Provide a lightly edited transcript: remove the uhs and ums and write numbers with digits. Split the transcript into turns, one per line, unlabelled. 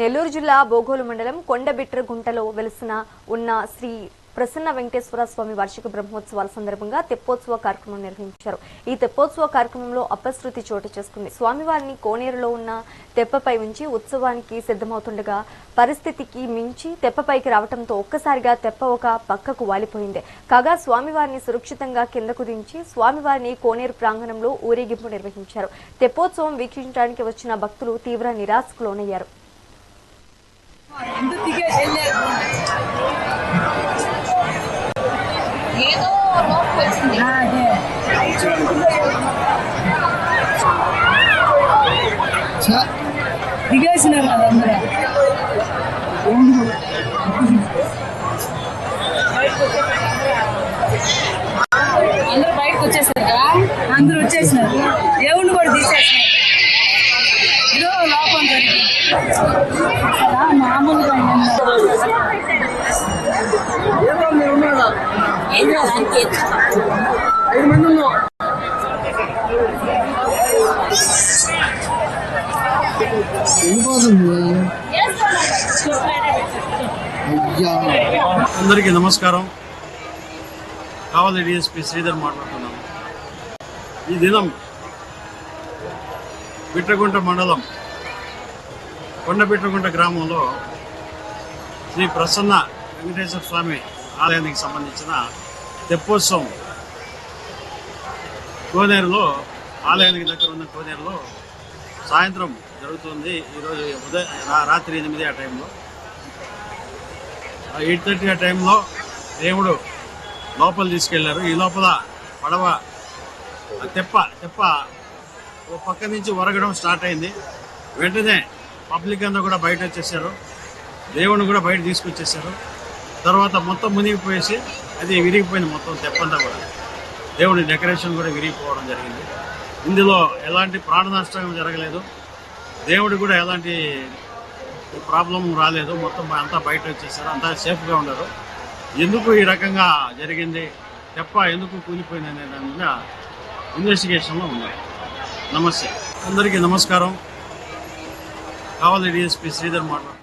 నెల్లూరు జిల్లా బోగోలు మండలం కొండబిట్రగుంటలో వెలిసిన ఉన్న శ్రీ ప్రసన్న వెంకటేశ్వర స్వామి వార్షిక బ్రహ్మోత్సవాల సందర్భంగా తెప్పోత్సవ కార్యక్రమం నిర్వహించారు. ఈ తెప్పోత్సవ కార్యక్రమంలో అపశృతి చోటు చేసుకుంది. స్వామివారిని కోనేరులో ఉన్న తెప్పపై ఉంచి ఉత్సవానికి సిద్ధమవుతుండగా పరిస్థితికి మించి తెప్పపైకి రావడంతో ఒక్కసారిగా తెప్ప ఒక పక్కకు వాలిపోయింది. కాగా స్వామివారిని సురక్షితంగా కిందకు దించి స్వామివారిని కోనేరు ప్రాంగణంలో ఊరేగింపు నిర్వహించారు. తెప్పోత్సవం వీక్షించడానికి వచ్చిన భక్తులు తీవ్ర నిరాశకు లోనయ్యారు.
దిగేసినారు కదా అందరూ బయటకు వచ్చేసారు కదా, అందరూ వచ్చేసినారు. దేవుణ్ణి కూడా తీసేసినారు. ఇదో లోపం మామూలుగా
అందరికీ నమస్కారం. కావలి డిఎస్పీ శ్రీధర్ మాట్లాడుతున్నాను. ఈ దినం బిట్రగుంట మండలం కొండబిట్రగుంట గ్రామంలో శ్రీ ప్రసన్న వెంకటేశ్వర స్వామి ఆలయానికి సంబంధించిన తెప్పోత్సవం కోనేరులో, ఆలయానికి దగ్గర ఉన్న కోనేరులో సాయంత్రం జరుగుతుంది. ఈరోజు రాత్రి 8 ఆ టైంలో 8:30 ఆ టైంలో దేవుడు లోపల తీసుకెళ్లారు. ఈ లోపల పడవ తెప్ప ఓ పక్క నుంచి ఒరగడం స్టార్ట్ అయింది. వెంటనే పబ్లిక్ అంతా కూడా బయట వచ్చేసారు. దేవుడిని కూడా బయట తీసుకొచ్చేసారు. తర్వాత మొత్తం మునిగిపోయేసి అది విరిగిపోయింది. మొత్తం తెప్పంతా కూడా దేవుడి డెకరేషన్ కూడా విరిగిపోవడం జరిగింది. ఇందులో ఎలాంటి ప్రాణ నష్టం జరగలేదు. దేవుడు కూడా ఎలాంటి ప్రాబ్లం రాలేదు. మొత్తం అంతా బయట వచ్చేసారు. అంతా సేఫ్గా ఉన్నారు. ఎందుకు ఈ రకంగా జరిగింది, తెప్ప ఎందుకు కూలిపోయింది అనే దాని మీద ఇన్వెస్టిగేషన్లో ఉన్నారు. నమస్తే, అందరికీ నమస్కారం. కావలి డిఎస్పీ శ్రీధర్ మాట్లాడుతున్నారు.